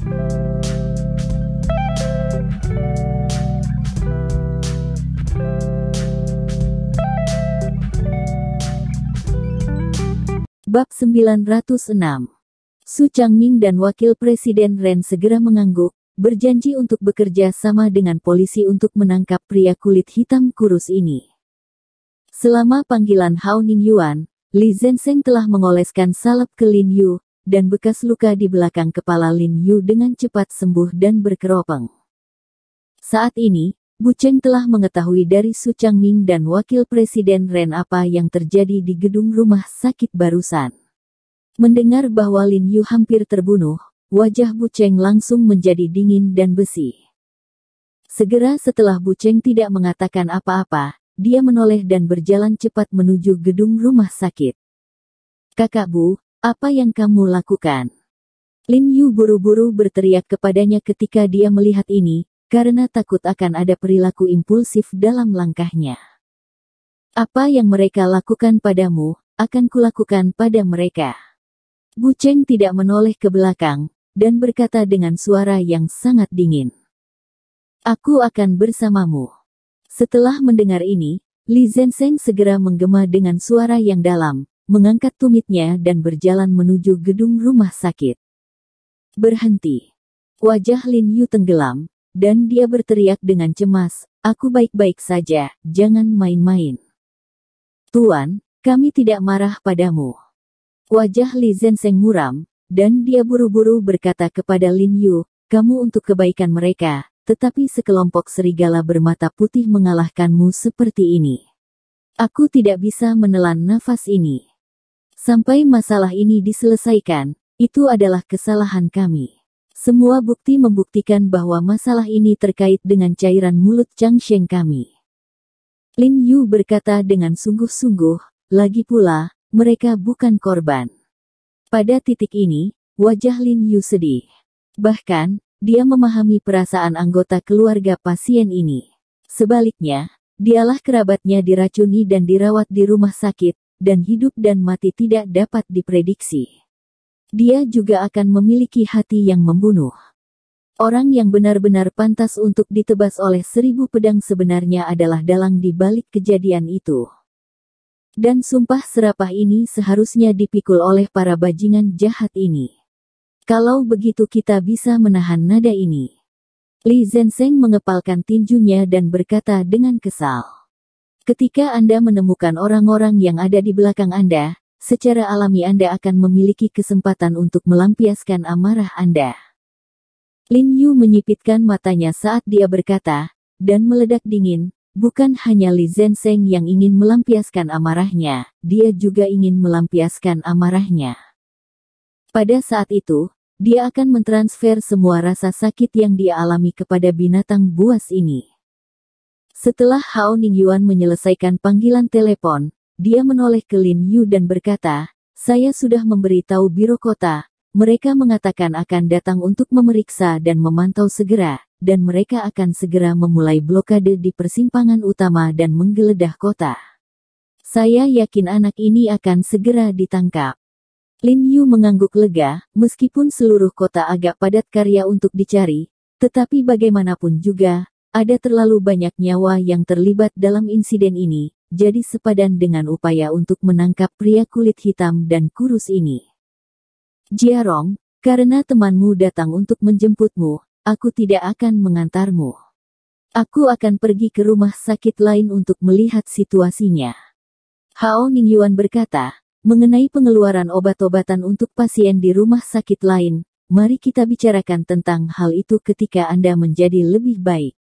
Bab 906. Su Changming dan Wakil Presiden Ren segera mengangguk, berjanji untuk bekerja sama dengan polisi untuk menangkap pria kulit hitam kurus ini. Selama panggilan Hao Ningyuan, Li Zhensheng telah mengoleskan salep ke Lin Yu, dan bekas luka di belakang kepala Lin Yu dengan cepat sembuh dan berkeropeng. Saat ini, Bu Cheng telah mengetahui dari Su Changming dan Wakil Presiden Ren apa yang terjadi di gedung rumah sakit barusan. Mendengar bahwa Lin Yu hampir terbunuh, wajah Bu Cheng langsung menjadi dingin dan besi. Segera setelah Bu Cheng tidak mengatakan apa-apa, dia menoleh dan berjalan cepat menuju gedung rumah sakit. "Kakak Bu, apa yang kamu lakukan?" Lin Yu buru-buru berteriak kepadanya ketika dia melihat ini, karena takut akan ada perilaku impulsif dalam langkahnya. "Apa yang mereka lakukan padamu, akan kulakukan pada mereka." Bu Cheng tidak menoleh ke belakang, dan berkata dengan suara yang sangat dingin, "Aku akan bersamamu." Setelah mendengar ini, Li Zhensheng segera menggema dengan suara yang dalam, mengangkat tumitnya dan berjalan menuju gedung rumah sakit. "Berhenti." Wajah Lin Yu tenggelam, dan dia berteriak dengan cemas, "Aku baik-baik saja, jangan main-main." "Tuan, kami tidak marah padamu." Wajah Li Zhensheng muram, dan dia buru-buru berkata kepada Lin Yu, "Kamu untuk kebaikan mereka, tetapi sekelompok serigala bermata putih mengalahkanmu seperti ini. Aku tidak bisa menelan nafas ini. Sampai masalah ini diselesaikan, itu adalah kesalahan kami. Semua bukti membuktikan bahwa masalah ini terkait dengan cairan mulut Chang Sheng kami." Lin Yu berkata dengan sungguh-sungguh, "Lagi pula, mereka bukan korban." Pada titik ini, wajah Lin Yu sedih. Bahkan, dia memahami perasaan anggota keluarga pasien ini. Sebaliknya, dialah kerabatnya diracuni dan dirawat di rumah sakit, dan hidup dan mati tidak dapat diprediksi. Dia juga akan memiliki hati yang membunuh. Orang yang benar-benar pantas untuk ditebas oleh 1000 pedang sebenarnya adalah dalang di balik kejadian itu. Dan sumpah serapah ini seharusnya dipikul oleh para bajingan jahat ini. Kalau begitu kita bisa menahan nada ini. Li Zhensheng mengepalkan tinjunya dan berkata dengan kesal, "Ketika Anda menemukan orang-orang yang ada di belakang Anda, secara alami Anda akan memiliki kesempatan untuk melampiaskan amarah Anda." Lin Yu menyipitkan matanya saat dia berkata, dan meledak dingin, bukan hanya Li Zhensheng yang ingin melampiaskan amarahnya, dia juga ingin melampiaskan amarahnya. Pada saat itu, dia akan mentransfer semua rasa sakit yang dia alami kepada binatang buas ini. Setelah Hao Ningyuan menyelesaikan panggilan telepon, dia menoleh ke Lin Yu dan berkata, "Saya sudah memberitahu biro kota, mereka mengatakan akan datang untuk memeriksa dan memantau segera, dan mereka akan segera memulai blokade di persimpangan utama dan menggeledah kota. Saya yakin anak ini akan segera ditangkap." Lin Yu mengangguk lega, meskipun seluruh kota agak padat karya untuk dicari, tetapi bagaimanapun juga, ada terlalu banyak nyawa yang terlibat dalam insiden ini, jadi sepadan dengan upaya untuk menangkap pria kulit hitam dan kurus ini. "Jiarong, karena temanmu datang untuk menjemputmu, aku tidak akan mengantarmu. Aku akan pergi ke rumah sakit lain untuk melihat situasinya." Hao Ningyuan berkata, "Mengenai pengeluaran obat-obatan untuk pasien di rumah sakit lain, mari kita bicarakan tentang hal itu ketika Anda menjadi lebih baik."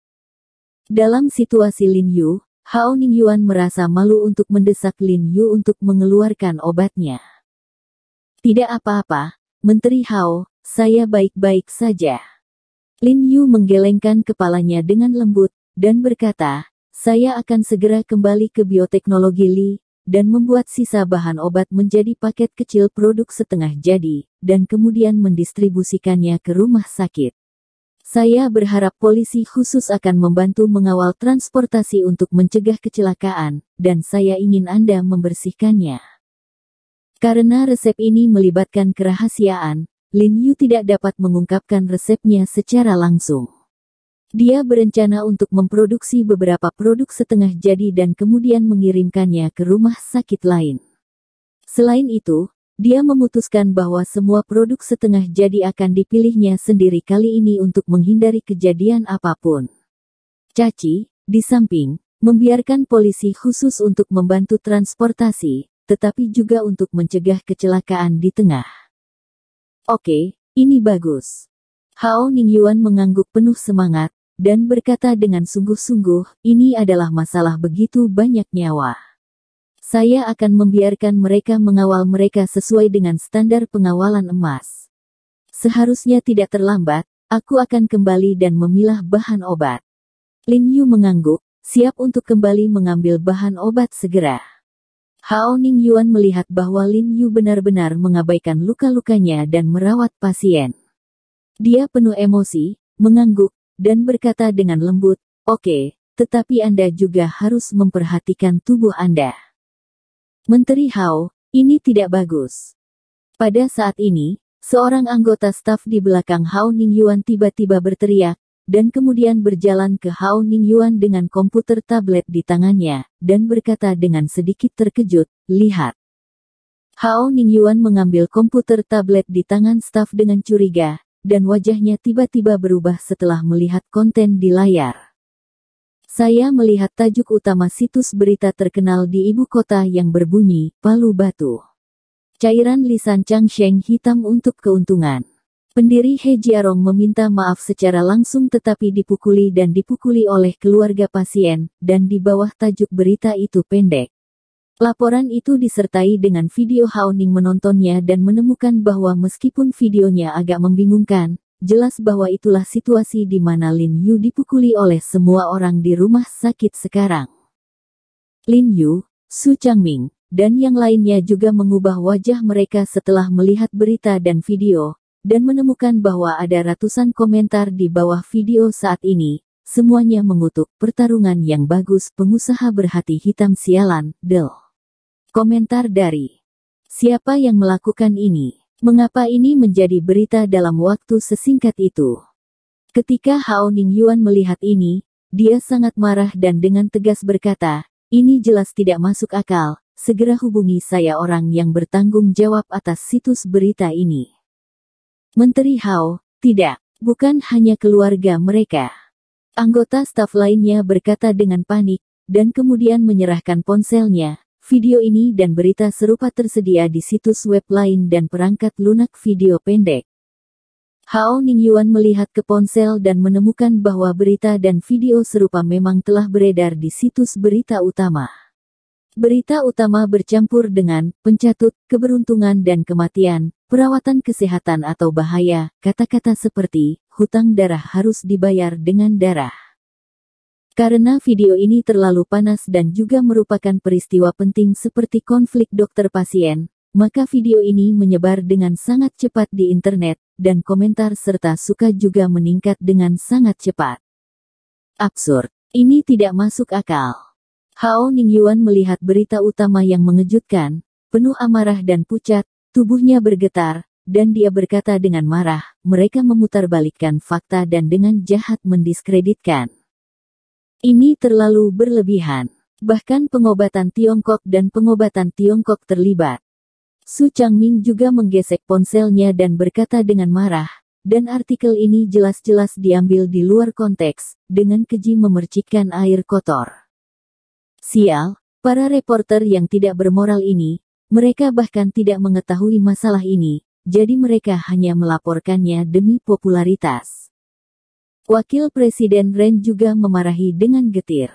Dalam situasi Lin Yu, Hao Ningyuan merasa malu untuk mendesak Lin Yu untuk mengeluarkan obatnya. "Tidak apa-apa, Menteri Hao, saya baik-baik saja." Lin Yu menggelengkan kepalanya dengan lembut, dan berkata, "Saya akan segera kembali ke bioteknologi Li, dan membuat sisa bahan obat menjadi paket kecil produk setengah jadi, dan kemudian mendistribusikannya ke rumah sakit. Saya berharap polisi khusus akan membantu mengawal transportasi untuk mencegah kecelakaan, dan saya ingin Anda membersihkannya." Karena resep ini melibatkan kerahasiaan, Lin Yu tidak dapat mengungkapkan resepnya secara langsung. Dia berencana untuk memproduksi beberapa produk setengah jadi dan kemudian mengirimkannya ke rumah sakit lain. Selain itu, dia memutuskan bahwa semua produk setengah jadi akan dipilihnya sendiri kali ini untuk menghindari kejadian apapun. Caci, di samping, membiarkan polisi khusus untuk membantu transportasi, tetapi juga untuk mencegah kecelakaan di tengah. Oke, ini bagus. Hao Ningyuan mengangguk penuh semangat, dan berkata dengan sungguh-sungguh, ini adalah masalah begitu banyak nyawa. Saya akan membiarkan mereka mengawal mereka sesuai dengan standar pengawalan emas. Seharusnya tidak terlambat, aku akan kembali dan memilah bahan obat. Lin Yu mengangguk, siap untuk kembali mengambil bahan obat segera. Hao Ningyuan melihat bahwa Lin Yu benar-benar mengabaikan luka-lukanya dan merawat pasien. Dia penuh emosi, mengangguk, dan berkata dengan lembut, oke, tetapi Anda juga harus memperhatikan tubuh Anda. Menteri Hao, ini tidak bagus. Pada saat ini, seorang anggota staf di belakang Hao Ningyuan tiba-tiba berteriak, dan kemudian berjalan ke Hao Ningyuan dengan komputer tablet di tangannya, dan berkata dengan sedikit terkejut, lihat. Hao Ningyuan mengambil komputer tablet di tangan staf dengan curiga, dan wajahnya tiba-tiba berubah setelah melihat konten di layar. Saya melihat tajuk utama situs berita terkenal di ibu kota yang berbunyi, Palu Batu. Cairan lisan Chang Sheng hitam untuk keuntungan. Pendiri He Jiarong meminta maaf secara langsung tetapi dipukuli oleh keluarga pasien, dan di bawah tajuk berita itu pendek. Laporan itu disertai dengan video Hao Ning menontonnya dan menemukan bahwa meskipun videonya agak membingungkan, jelas bahwa itulah situasi di mana Lin Yu dipukuli oleh semua orang di rumah sakit sekarang. Lin Yu, Su Changming, dan yang lainnya juga mengubah wajah mereka setelah melihat berita dan video, dan menemukan bahwa ada ratusan komentar di bawah video saat ini, semuanya mengutuk pertarungan yang bagus pengusaha berhati hitam sialan, Del. Komentar dari siapa yang melakukan ini? Mengapa ini menjadi berita dalam waktu sesingkat itu? Ketika Hao Ningyuan melihat ini, dia sangat marah dan dengan tegas berkata, ini jelas tidak masuk akal, segera hubungi saya orang yang bertanggung jawab atas situs berita ini. Menteri Hao, tidak, bukan hanya keluarga mereka. Anggota staf lainnya berkata dengan panik, dan kemudian menyerahkan ponselnya. Video ini dan berita serupa tersedia di situs web lain dan perangkat lunak video pendek. Hao Ningyuan melihat ke ponsel dan menemukan bahwa berita dan video serupa memang telah beredar di situs berita utama. Berita utama bercampur dengan pencatut, keberuntungan dan kematian, perawatan kesehatan atau bahaya, kata-kata seperti, hutang darah harus dibayar dengan darah. Karena video ini terlalu panas dan juga merupakan peristiwa penting seperti konflik dokter pasien, maka video ini menyebar dengan sangat cepat di internet, dan komentar serta suka juga meningkat dengan sangat cepat. Absurd. Ini tidak masuk akal. Hao Ningyuan melihat berita utama yang mengejutkan, penuh amarah dan pucat, tubuhnya bergetar, dan dia berkata dengan marah, mereka memutarbalikkan fakta dan dengan jahat mendiskreditkan. Ini terlalu berlebihan. Bahkan pengobatan Tiongkok dan pengobatan Tiongkok terlibat. Su Changming juga menggesek ponselnya dan berkata dengan marah, dan artikel ini jelas-jelas diambil di luar konteks, dengan keji memercikkan air kotor. Sial, para reporter yang tidak bermoral ini, mereka bahkan tidak mengetahui masalah ini, jadi mereka hanya melaporkannya demi popularitas. Wakil Presiden Ren juga memarahi dengan getir.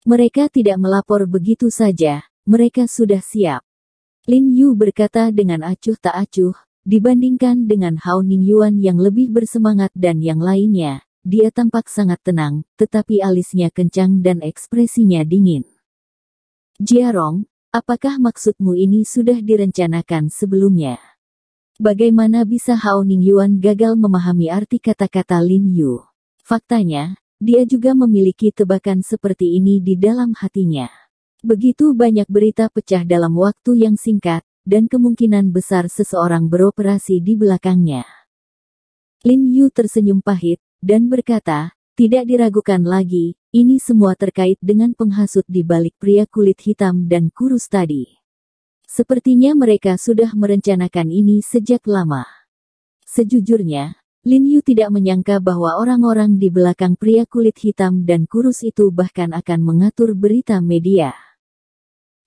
Mereka tidak melapor begitu saja, mereka sudah siap. Lin Yu berkata dengan acuh tak acuh, dibandingkan dengan Hao Ningyuan yang lebih bersemangat dan yang lainnya, dia tampak sangat tenang, tetapi alisnya kencang dan ekspresinya dingin. Jiarong, apakah maksudmu ini sudah direncanakan sebelumnya? Bagaimana bisa Hao Ningyuan gagal memahami arti kata-kata Lin Yu? Faktanya, dia juga memiliki tebakan seperti ini di dalam hatinya. Begitu banyak berita pecah dalam waktu yang singkat, dan kemungkinan besar seseorang beroperasi di belakangnya. Lin Yu tersenyum pahit, dan berkata, tidak diragukan lagi, ini semua terkait dengan penghasut di balik pria kulit hitam dan kurus tadi. Sepertinya mereka sudah merencanakan ini sejak lama. Sejujurnya, Lin Yu tidak menyangka bahwa orang-orang di belakang pria kulit hitam dan kurus itu bahkan akan mengatur berita media.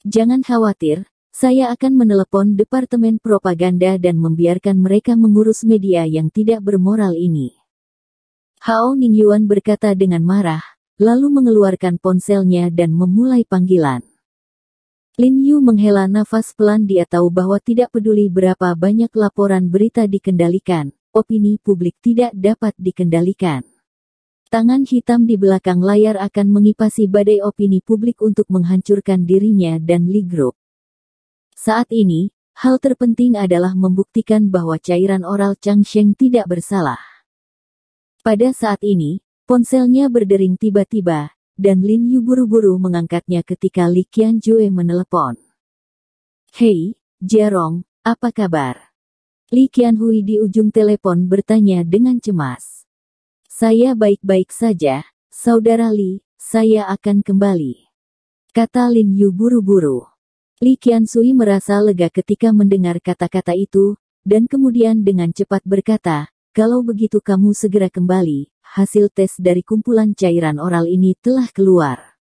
Jangan khawatir, saya akan menelepon Departemen Propaganda dan membiarkan mereka mengurus media yang tidak bermoral ini. Hao Ningyuan berkata dengan marah, lalu mengeluarkan ponselnya dan memulai panggilan. Lin Yu menghela nafas pelan. Dia tahu bahwa tidak peduli berapa banyak laporan berita dikendalikan, opini publik tidak dapat dikendalikan. Tangan hitam di belakang layar akan mengipasi badai opini publik untuk menghancurkan dirinya dan Li Group. Saat ini, hal terpenting adalah membuktikan bahwa cairan oral Chang Sheng tidak bersalah. Pada saat ini, ponselnya berdering tiba-tiba, dan Lin Yu buru-buru mengangkatnya ketika Li Qianjue menelepon. Hei, Jerong, apa kabar? Li Qianhui di ujung telepon bertanya dengan cemas. Saya baik-baik saja, Saudara Li, saya akan kembali. Kata Lin Yu buru-buru. Li Qianhui merasa lega ketika mendengar kata-kata itu, dan kemudian dengan cepat berkata, kalau begitu kamu segera kembali, hasil tes dari kumpulan cairan oral ini telah keluar.